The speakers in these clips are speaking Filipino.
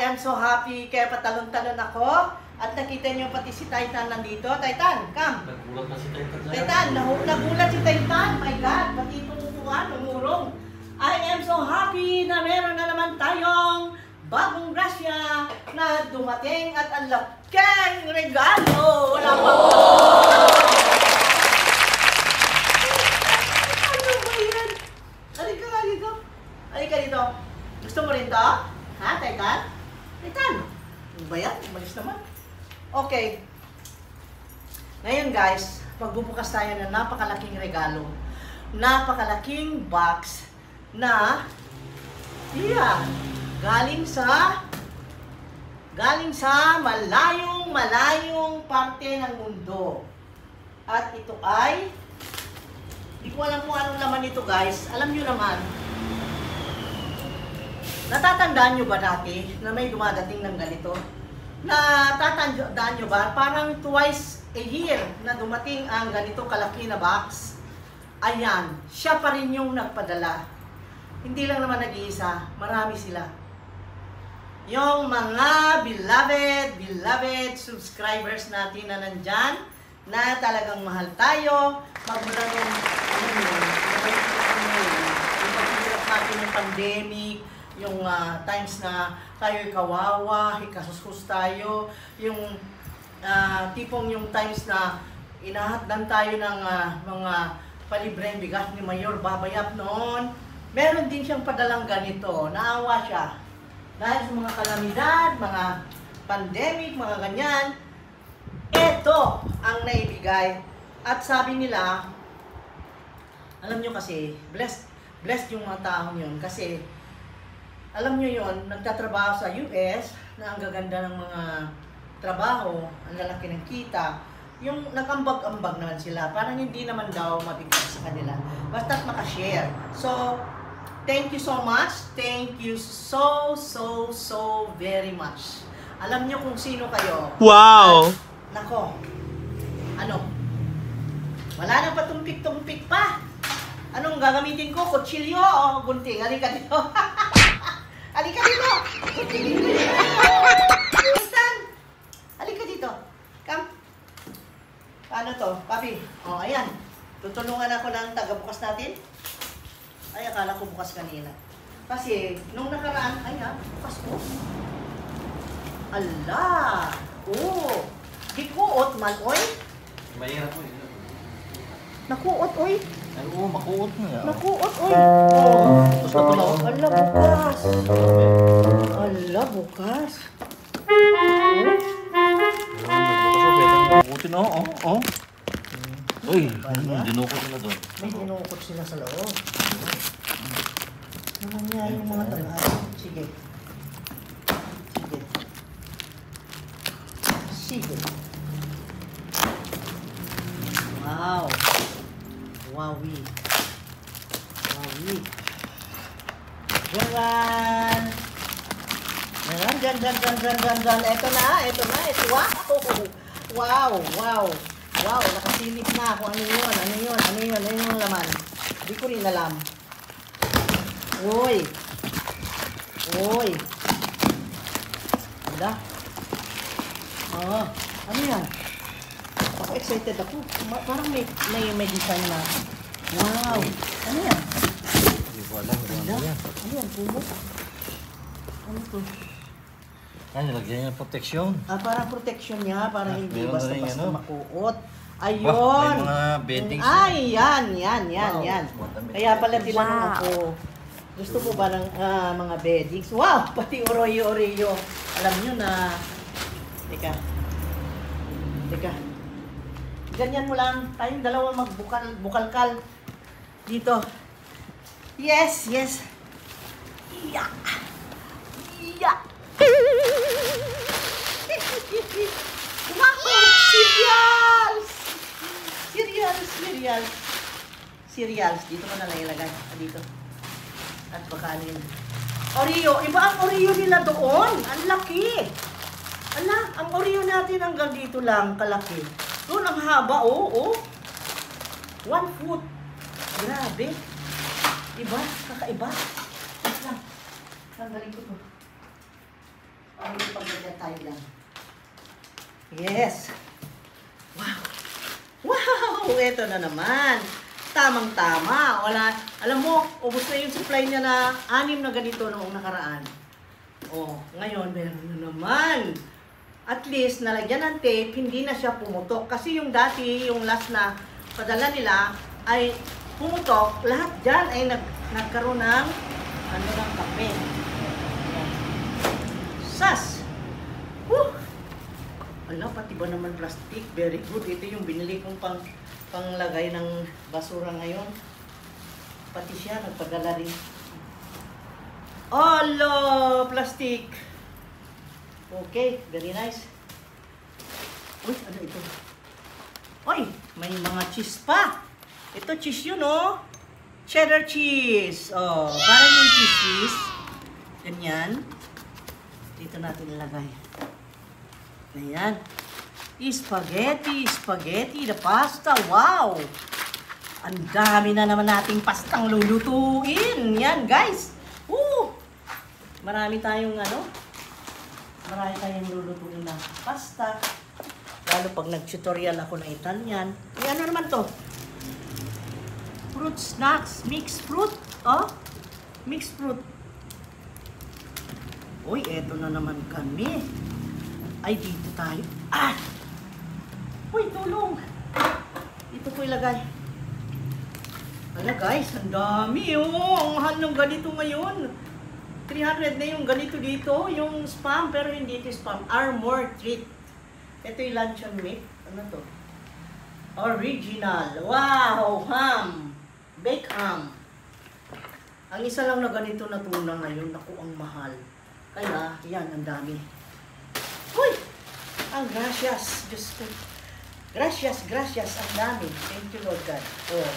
am so happy. Kaya patalon-talon ako. At nakita niyo pati si Titan nandito. Titan, come. Nagulat na si Titan. Titan, nagulat si Titan. My God, pati itong upuan, umurong. I am so happy na meron na naman tayong bagong grasya na dumating at ang laking regalo. Wala pa ko. Ano ba yan? Halika nga dito. Halika dito. Gusto mo rin to? Ha, Titan? Titan? Ano ba yan? Umalis naman. Okay. Ngayon guys, magbubukas tayo ng napakalaking regalo. Napakalaking box na galing sa malayong parte ng mundo. At ito ay hindi ko alam kung anong laman ito guys. Alam nyo naman, natatandaan nyo ba dati na may dumadating ng ganito? Natatandaan nyo ba? Parang twice a year na dumating ang ganito kalaki na box. Ayan, siya pa rin yung nagpadala. Hindi lang naman nag-iisa, marami sila. Yung mga beloved subscribers natin na nandyan, na talagang mahal tayo, magmula yung paghirap natin ng pandemic, yung times na tayo'y kawawa, hikasuskus tayo, yung tipong yung times na inahatdan tayo ng mga palibreng bigas ni Mayor Babayap noon. Meron din siyang padalang ganito, naawa siya. Dahil sa mga kalamidad, mga pandemic, mga ganyan, ito ang naibigay. At sabi nila, alam nyo kasi, blessed yung mga taong yun. Kasi, alam nyo yun, nagtatrabaho sa US, na ang gaganda ng mga trabaho, ang lalaki ng kita, yung nag-ambag-ambag naman sila, parang hindi naman daw mabigat sa kanila. Basta't makashare. So, thank you so much. Thank you so very much. Alam nyo kung sino kayo. Wow! At, nako, ano? Wala nang patumpik-tumpik pa. Anong gagamitin ko? Kutsilyo o gunting? Halika dito. Halika dito. Titan! Halika dito. Come. Paano to? Papi. O, ayan. Tutulungan ako ng taga-bukas natin. Ay, akala ko bukas kanina. Kasi, nung nakaraan, ayan, bukas ko. Ala! Oh! Gikuot man, oy! Mahirap po yun. Nakuot, oy! Ay, oo, makuot mo yan. Nakuot, oy! Oh! Tapos na ito na, oh. Ala, bukas! Ala, bukas! Makutin na, oh. Uy, dinukot na doon. May dinukot sila sa loob. Ano niya yung mga tagaan? Sige. Wow. Wowie. Diyan. Ito na. Wow. Nakasilip na kung ano yun yung laman. Hindi ko rin alam. Uy. Wala. Ano yan? Ako excited ako. Parang may design na. Wow. Ano yan? Hindi ko alam. Ano yan? Pumo? Ano to? Ay, nilagyan niya ng proteksyon. Parang protection niya. Para hindi meron na rin, basta-basta ano? makuot. Bah, Ayun. may mga beddings. Ay, yan. Wow. Kaya pala tinanong ako. Gusto mo ba ng mga beddings? Wow! Pati Oreo. Alam nyo na... Teka. Ganyan mo lang. Tayong dalawa magbukalkal. Dito. Yes. Yeah. Wow! Cereals. Dito ko na lang ilagay. Dito. At baka ano yun. Oreo. Iba ang Oreo nila doon. Ang laki. Ang Oreo natin hanggang dito lang kalaki. Doon ang haba. Oh. 1 foot. Grabe. Iba. Kakaiba. Wait lang. Tanggalin ko to. Ang pagdagat tayo lang. Yes. Wow. Wow! Ito na naman. Tamang-tama. Wala. Alam mo, ubos na yung supply niya na 6 na ganito noong nakaraan. Oh, ngayon meron na naman. At least, nalagyan ng tape, hindi na siya pumutok. Kasi yung dati, yung last na padala nila, ay pumutok. Lahat dyan ay nagkaroon ng ng kape. Sas! Woo! Ala, pati ba naman plastic? Very good. Ito yung binili kong panglagay ng basura ngayon. Pati siya, nagpadala rin. Olo! Plastic! Okay, very nice. Uy, ano ito? Uy, may mga cheese pa. Ito cheese yun, oh. Cheddar cheese. Oh, parang yung cheese. Ganyan. Dito natin ilagay. Ayan. Spaghetti, the pasta. Wow! Ang dami na naman nating pastang lulutuin. Yan, guys. Woo! Marami tayong lulutuin na pasta. Lalo pag nag-tutorial ako ng Italian. Eh, ano naman to? Fruit snacks, mixed fruit. Oh, mixed fruit. Uy, eto na naman kami. Ay, dito tayo. Ah! Uy, tulong. Dito ko ilagay. Wala guys, ang dami oh. Ang mahal ng ganito ngayon. 300 na yung ganito dito. Yung spam, pero hindi ito spam. Armor treat. Ito yung luncheon meat. Ano to? Original. Wow! Ham. Baked ham. Ang isa lang na ganito na tuna ngayon. Naku, ang mahal. Kaya, yan, ang dami. Uy! Ang gracias. Diyos ko. Gracias. Ang dami. Thank you, Lord God. Oh.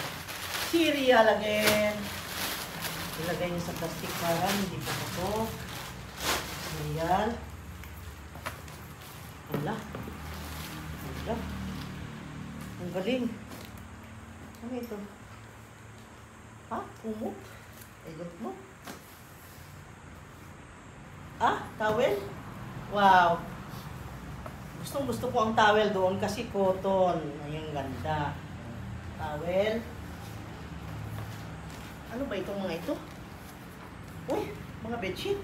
Cereal again. Ilagay niyo sa plastic para hindi po ito. Cereal. Wala. Ang galing. Ano ito? Ha? Kumot? Egot mo? Ah? Towel? Wow. Gusto ko ang towel doon kasi cotton. Ayun, ganda. Towel. Ano ba itong mga ito? Uy, mga bedsheet.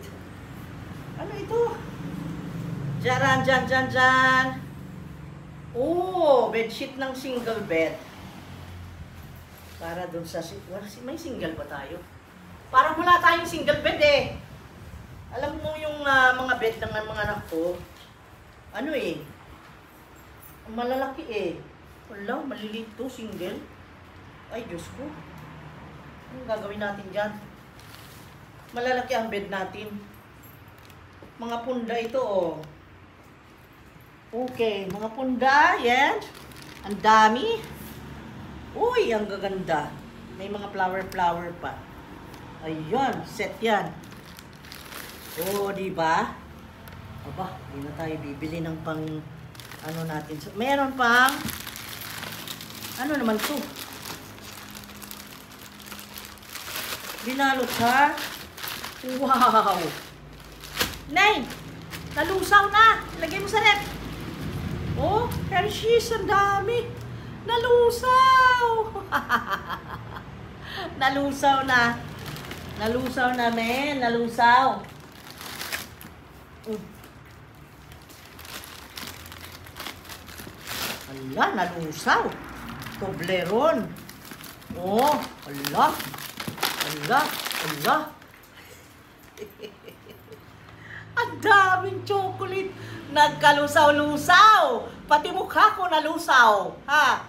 Ano ito? Dyan. Oh, bedsheet ng single bed. Para doon sa... May single ba tayo? Parang wala tayong single bed eh. Alam mo yung mga bed ng mga anak ko, ano eh, malalaki eh. Wala, maliliit to, single. Ay, Diyos ko. Anong gagawin natin dyan? Malalaki ang bed natin. Mga punda ito, oh. Okay, mga punda, yan. Ang dami. Uy, ang gaganda. May mga flower pa. Ayun, set yan. Oh, diba? Aba, hindi na tayo bibili ng pang, ano natin. So, meron pang, ano naman to? Binalot ha? Wow! Nay! Nalusaw na! Lagay mo sa rep! Oh, Hershey's, ang dami! Nalusaw! Nalusaw na! Nalusaw na, men! Nalusaw! Ala, nalusaw! Toblerone! Oh, ala! Ala! Ang daming chocolate! Nagkalusaw-lusaw! Pati mukha ko nalusaw! Ha?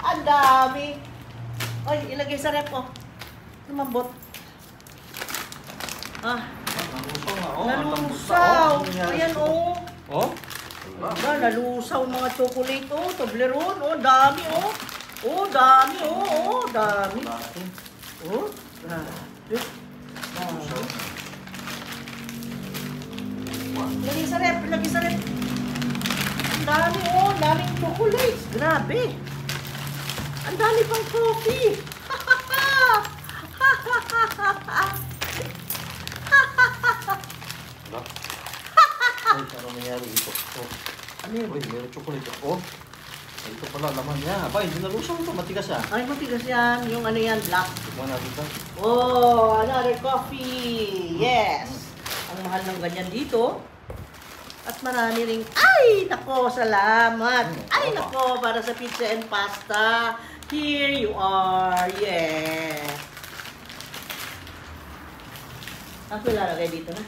Ang dami! Oy, ilagay sa rep mo. Lumambot. Ah. Nalusaw! Ayan, oh. Oh? Nalusaw mga chocolate, oh. Toblerone, oh. Dami, oh. Oh, dami, oh. Dami. Oh, grabe. Lagi sa rep. Ang dami, oh. Daming chocolates. Grabe. Ang dami pang coffee. niya. Uy, meron chocolate. Oh, ito pala, laman niya. Aba, hindi nalusong ito. Matigas yan. Ay, matigas yan. Yung ano yan, black. Tignan natin ito. Oh, another coffee. Yes. Ang mahal ng ganyan dito. At marami ring, ay, nako, salamat. Ay, nako, para sa pizza and pasta. Here you are. Yeah. Ako ilalagay dito na.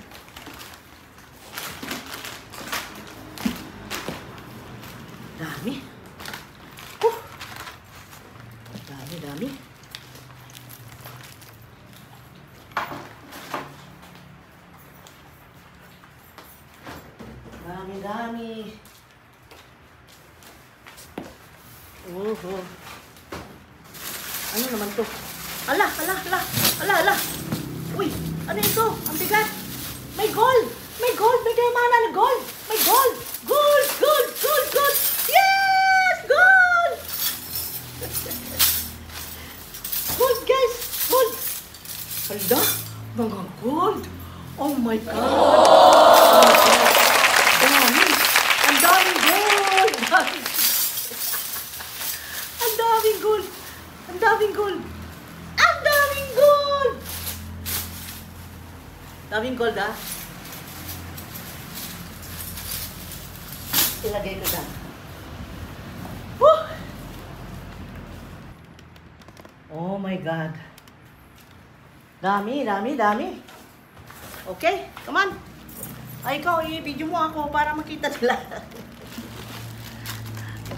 Dami. Dami, dami. Dami, dami. Ano naman to? Ala, ala, ala, ala, ala. Uy, ano ito? Ang bigat. May gold. May gold. May kayamanan na gold. May gold. Gold, gold, gold, gold. Yes! Gold! Gold, guys. Gold. Hala, mga gold. Oh my God. Dami. Ang daming gold. Ang daming gold. Ang daming gold. Ang daming gold. Daming gold, ha? Ilagay ko dyan. Woo! Oh my God. Dami, dami, dami. Okay, come on. Ay, ikaw, i-video mo ako para makita nila.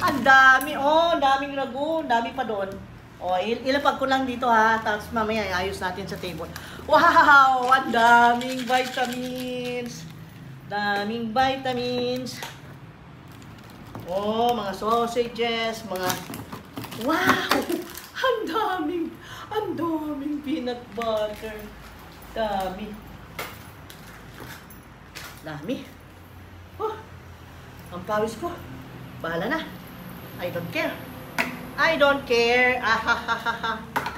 Ang dami. Oh, daming lago. Dami pa doon. Oh, ilapag ko lang dito, ha. Tapos mamaya ayos natin sa table. Wow! Ang daming vitamins. Daming vitamins. Oh, mga sausages, mga... Wow! Ang daming peanut butter. Dami. Dami. Oh, ang pawis ko. Bahala na. I don't care. I don't care.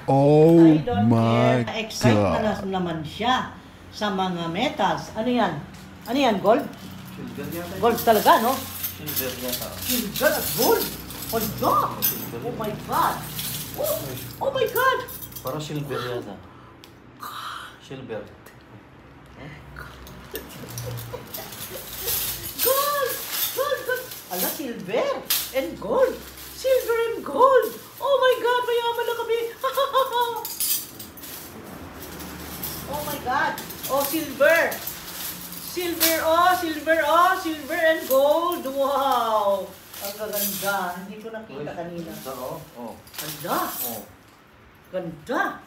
Oh I don't my care. Excite na God. naman siya sa mga metals. Ano yan? Ano yan? Gold? Silver yata. Gold talaga, no? Silver yata. Silver at gold. Hold on. Oh my God. Oh my God. Parang silver yata. Silver. Gold! Gold! Gold! Ala, silver and gold. Silver and gold. Oh my God, mayaman na kami. Oh my God. Oh, silver. Silver, oh, silver, oh, silver and gold. Wow. Ang gaganda. Hindi ko nakita kanina. Ito, oh. Ganda. Oh. Ganda.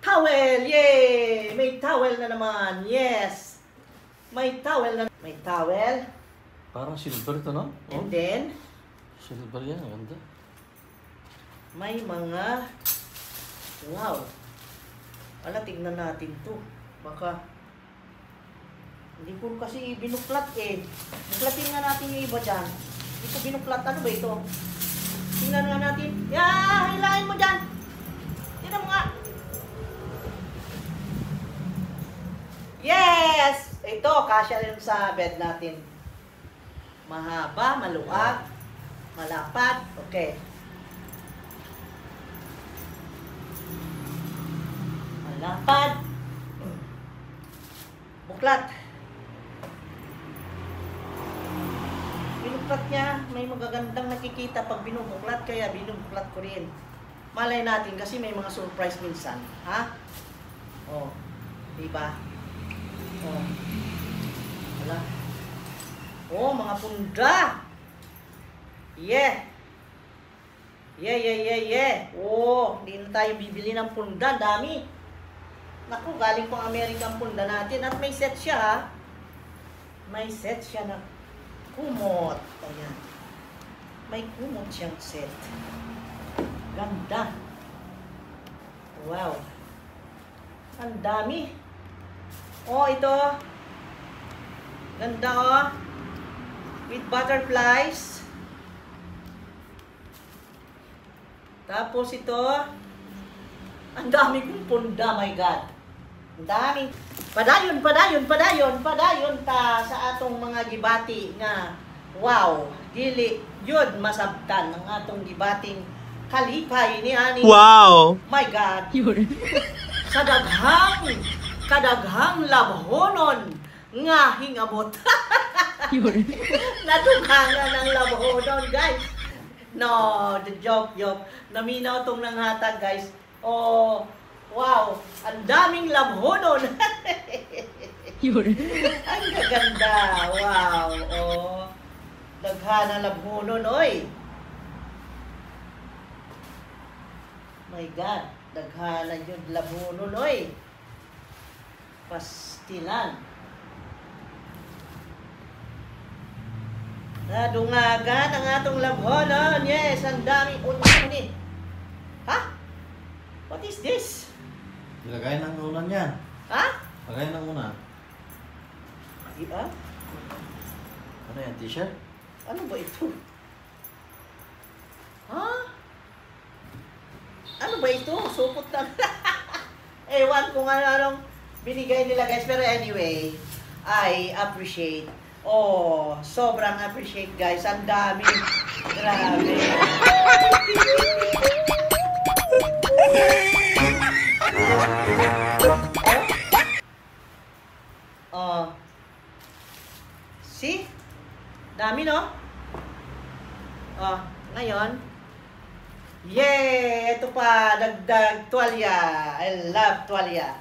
Towel! Yay! May towel na naman. Yes. May towel na. May towel. Parang silver ito, no? Oh. And then, Silver yan, ganda. may mga... Wow. Ala, tignan natin to. Baka... Hindi ko kasi binuklat eh. Buklatin nga natin yung iba dyan. Hindi ko binuklat. Ano ba ito? Tingnan nga natin. Hilahin mo dyan. Tingnan mo nga. Yes! Ito, kasya rin sa bed natin. Mahaba, maluwag, malapad. Okay. Malapad. Buklat. Binuklat niya. May magagandang nakikita pag binubuklat. Kaya binubuklat ko rin. Malay natin kasi may mga surprise minsan. Ha? Oh. Diba? Oh. Wala. Oh, mga punda. Yeah. Yeah. Oh, hindi na tayo bibili ng punda. Dami. Naku, galing pang American punda natin. At may set siya, ha? May set siya na kumot. Ayan. May kumot siyang set. Ganda. Wow. Ang dami. Oh, ito. Ganda, oh. With butterflies. Tapos ito. Ang dami kong punda, my God. Ang dami. Padayon ta sa atong mga gibati nga Wow, dili yun masabtan ng atong gibating kalipay ni ani. Wow! My God. Sa kadaghang labhonon nga hingabot. Nadughangan ng labhonon, guys. No, the joke. Naminaw tong nanghatag, guys. Oh, wow. Ang daming labhonon. Ang gaganda. Wow. Oh. Daghana labhonon, oy. My God. Daghana yun labhonon, oy. Pastilan. Nadungagan ang atong labhonon. Yes, ang daming unan eh. Ha? What is this? Ilagay ng unan yan. Ha? Lagay ng unan. Ah? Ano yan, t-shirt? Ano ba ito? Ha? Ano ba ito? Supot na. Ewan ko nga anong binigay nila, guys. Pero anyway, I appreciate. Oh, sobrang appreciate, guys. Ang dami. Grabe. Oh. See? Dami, no? Oh, ngayon. Yay! Ito pa, dagdag tuwalya. I love tuwalya.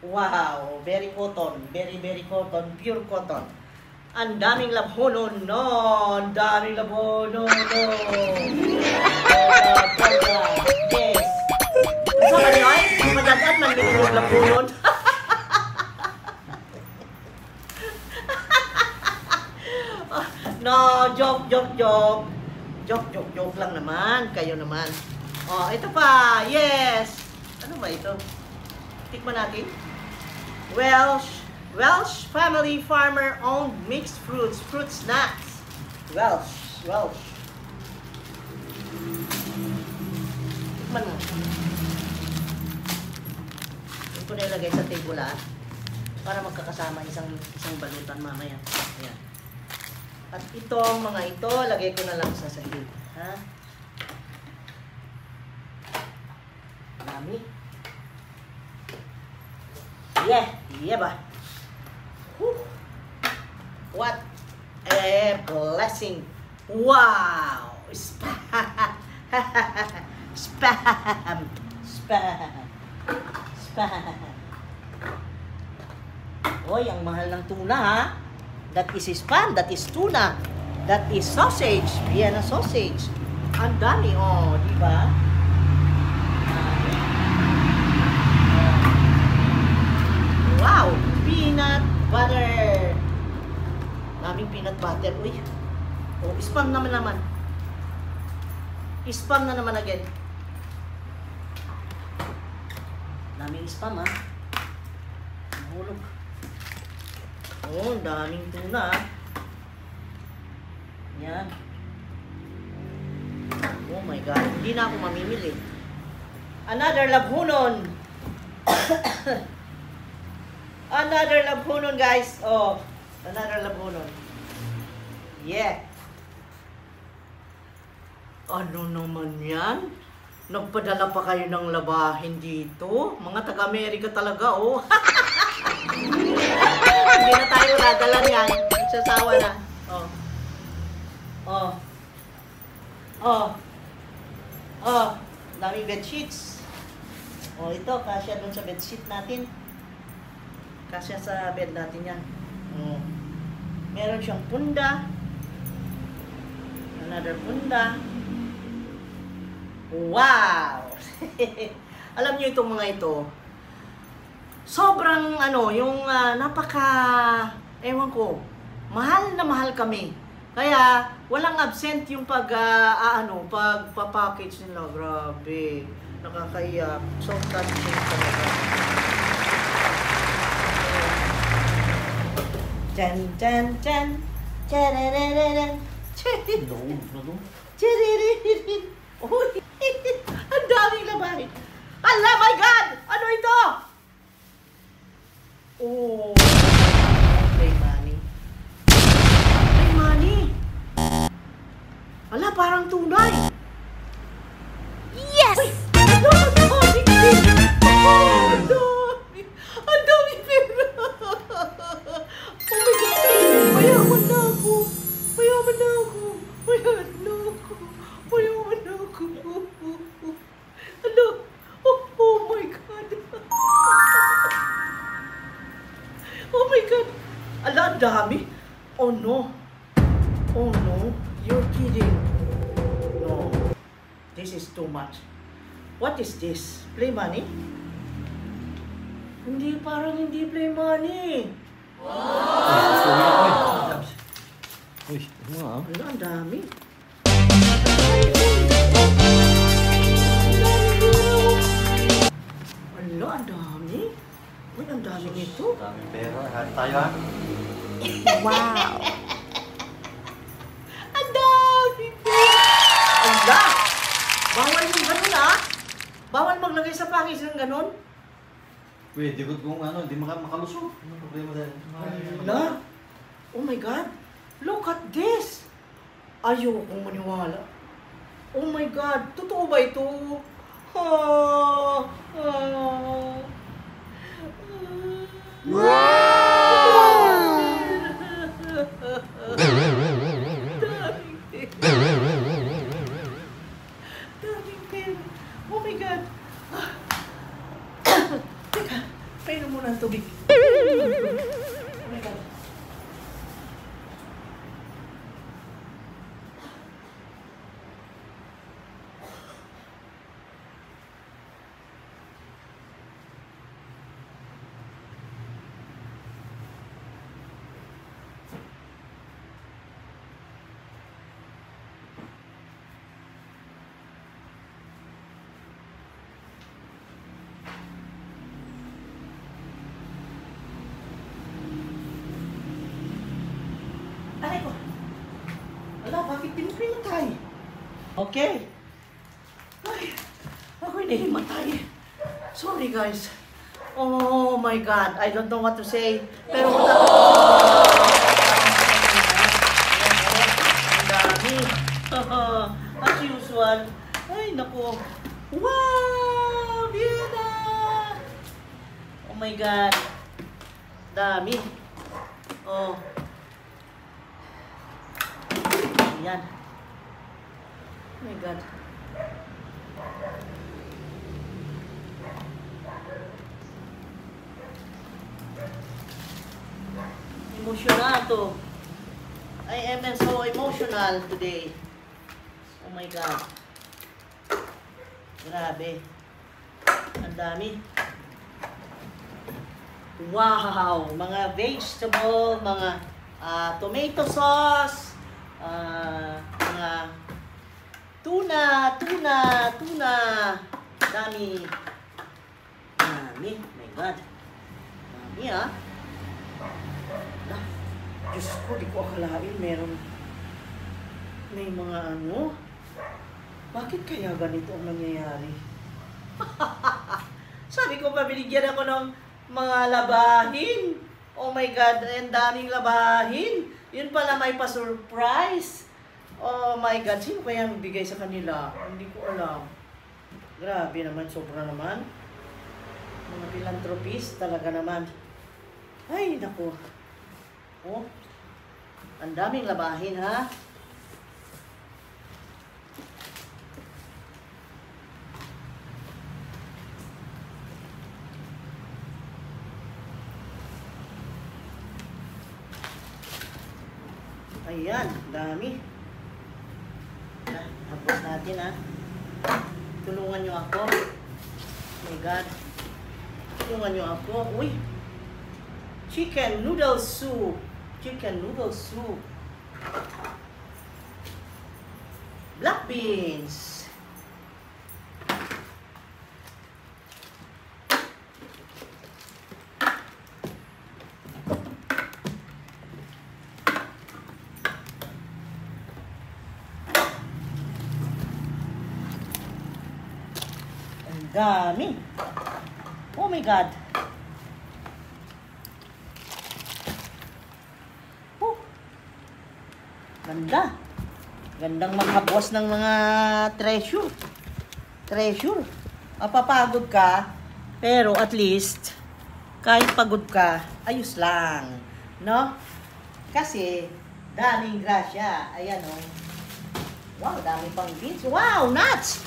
Wow, very cotton. Very, very cotton. Pure cotton. Ang daming labhonon, no? Ang daming labhonon, no? Tuwalya. Yes. So, ano yun? Madagat man din yung labhonon. No, joke. Joke lang naman. Kayo naman. Oh, ito pa. Yes. Ano ba ito? Tikman natin. Welsh family farmer owned mixed fruit snacks. Welsh. Tikman mo. Ito na ilagay sa table para magkakasama isang balutan mamaya. Ayan. At itong mga ito, lagay ko na lang sa sahig. Ha? Dami. Yeah ba? Whew. What a blessing. Wow! Spam. Oy, ang mahal ng tuna, ha? That is spam, that is tuna, that is sausage, Vienna sausage. Ang dami, oh, di ba? Wow, peanut butter. Daming peanut butter, uy. Oh, spam naman. Spam na naman again. Daming spam, ha? Mahulog. Oh, daming tuna. Yan. Oh my God. Hindi na ako mamimili. Another labhunon. Another labhunon, guys. Oh, another labhunon. Yeah. Ano naman yan? Nagpadala pa kayo ng labahin dito? Mga taga-Amerika talaga, oh. Hindi na tayo nadala yan. Sasawa na. Daming bedsheets. Oh, ito, kasya dun sa bedsheet natin. Kasya sa bed natin yan. Oh. Meron siyang punda. Another punda. Wow! Alam niyo itong mga ito, sobrang yung ewan ko, mahal na mahal kami. Kaya walang absent yung pagpa-package nila. Grabe, nakakaiyak. So touching talaga. Jan. Chararararan. Chararararan. Uy, ang daming labahin. Ala, my God! Ano ito? Oh, may money. May money. Hala, parang tunay. Yes! Ano, ang dami pera. Oh, ang dami. Ang dami pera. Oh my God. Mayaman na ako. Mayaman na ako. Mayaman na ako. Mayaman na ako. Hala. Oh my God. Oh my God. Ala, ang dami. Oh no. Oh no. You're kidding. No. This is too much. What is this? Play money? Hindi, parang hindi play money. Uy, ano nga ah? Ala, ang dami. Ala, ang dami. Uy, ang dami nito. Daming pera. Hali tayo ha. Wow! Ang dami pera. Ala! Bawal yung ganun ah. Bawal maglagay sa pangis ng ganun. Pwede ko kung ano, hindi makalusot. Ano problema dahil? Ala! Oh my God! Look at this! Ayokong maniwala. Oh my God! Totoo ba ito? Ah, ah, Daming pera. Oh my God! Ah. Teka, painom muna ang tubig. Oh my God. Aray ko. Ala, bakit pinatay? Okay. Ay, ako'y nahimatay. Sorry guys. Oh my God, I don't know what to say. Pero ang dami. As usual. Ay, naku. Wow! Vienna! Oh my God. Dami. Oh. Yan. Oh my God. Emotional to. I am so emotional today. Oh my God. Grabe. Ang dami. Wow! Mga vegetable, mga tomato sauce, mga tuna. Dami. Dami. My God. Dami ah. Ah, Diyos ko, di ko akalain may mga ano. Bakit kaya ganito ang nangyayari? Sabi ko, pabiligyan ako ng mga labahin. Oh my God, ang daming labahin. Yun pala may pa-surprise. Oh my God, sino kaya magbigay sa kanila? Hindi ko alam. Grabe naman, sobra naman. Mga philanthropist talaga naman. Ay, naku. Oh, ang daming labahin ha. Ayan, dami. Tapos natin ha. Tulungan nyo ako. Oh my God. Tulungan nyo ako. Uy! Chicken noodle soup. Chicken noodle soup. Black beans. Ang dami. Oh my God. Ganda. Gandang makabwas ng mga treasure. Treasure. Mapapagod ka, pero at least, kahit pagod ka, ayos lang. No? Kasi, daming grasya. Ayan o. Wow, dami pang beans. Wow, nuts!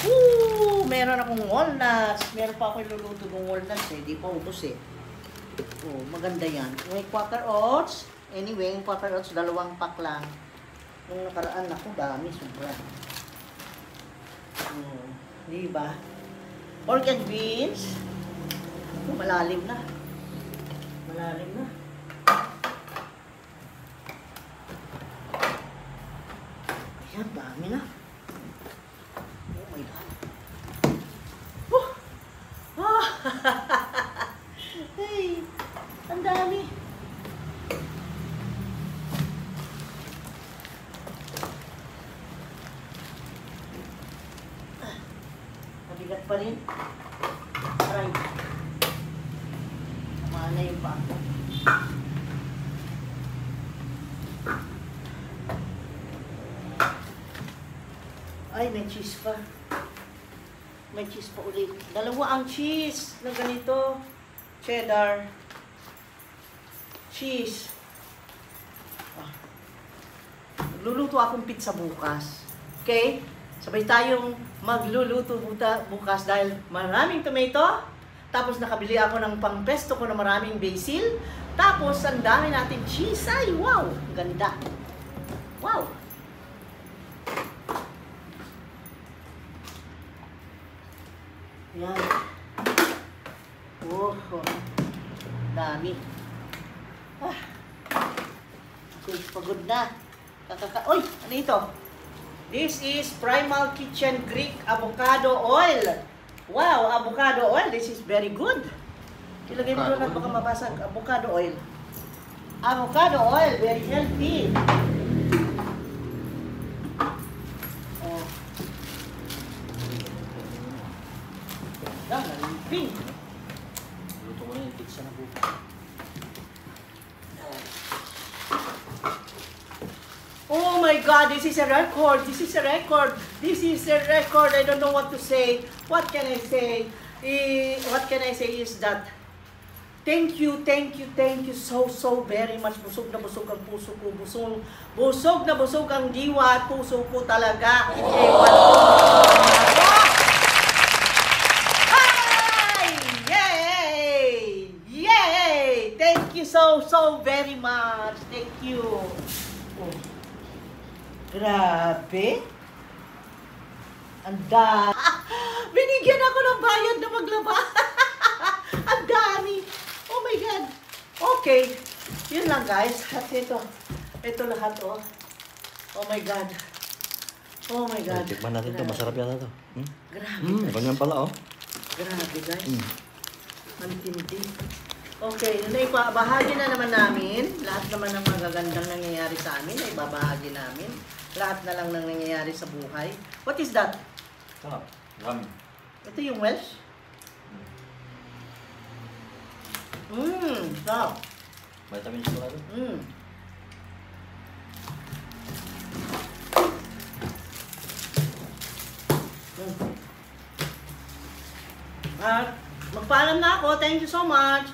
Woo! Meron akong walnuts. Meron pa ako iluluto ng walnuts eh. Di pa ubos eh. Oh, maganda yan. May Quaker Oats. Anyway, yung Quaker Oats, 2 pack lang. Nung nakaraan ako, dami. Sobra. Oh, di ba? Pork and beans. Oh, malalim na. Malalim na. Ayan, dami na. Oh my God. Oh! Oh! Hey! Ang dami. Mabigat pa rin. Aray. Mana yung pa. Ay, may cheese pa. May cheese pa ulit. 2 ang cheese na ganito. Cheddar. Cheese. Ah. Magluluto akong pizza bukas. Okay? Sabay tayong magluluto bukas dahil maraming tomato. Tapos nakabili ako ng pangpesto ko na maraming basil. Tapos ang dami natin cheese. Ay, wow! Ganda. Wow! Yan. Oh, dami. Ah. Okay, pagod na. Uy, ano ito? This is Primal Kitchen Greek Avocado Oil. Wow, avocado oil. This is very good. Ilagay mo doon at baka mabasag. Avocado oil. Avocado oil, very healthy. Oh. Pink. Luto ko na yung pizza na bukas. Oh my God, this is a record. This is a record. This is a record. I don't know what to say. What can I say? What can I say is that thank you so very much. Busog na busog ang puso ko. Busog na busog ang diwa at puso ko talaga. Ewan ko. Ay! Yay! Yay! Thank you so very much. Thank you. Oh. Grabe. Ang dami. Binigyan ako ng bayad na maglaba. Ang dami. Oh my God. Okay. Yun lang guys. At ito. Ito lahat oh. Oh my God. Oh my God. Tikman natin ito. Masarap yata ito. Grabe guys. Ganyan pala oh. Grabe guys. Mantindi. Okay, yun ay bahagi na naman namin. Lahat naman ng magagandang nangyayari sa amin ay babahagi namin. Lahat na lang ng nangyayari sa buhay. What is that? Sarap. Ramen. Ito yung Welsh? Sarap. Vitamins pala ito. At magpaalam na ako. Thank you so much.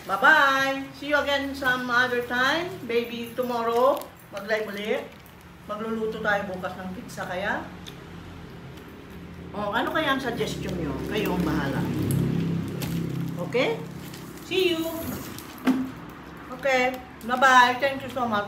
Bye-bye. See you again some other time. Maybe tomorrow. Mag-live ulit. Magluluto tayo bukas ng pizza kaya. Oh, ano kaya ang suggestion nyo? Kayo ang bahala. Okay? See you. Okay. Bye-bye. Thank you so much.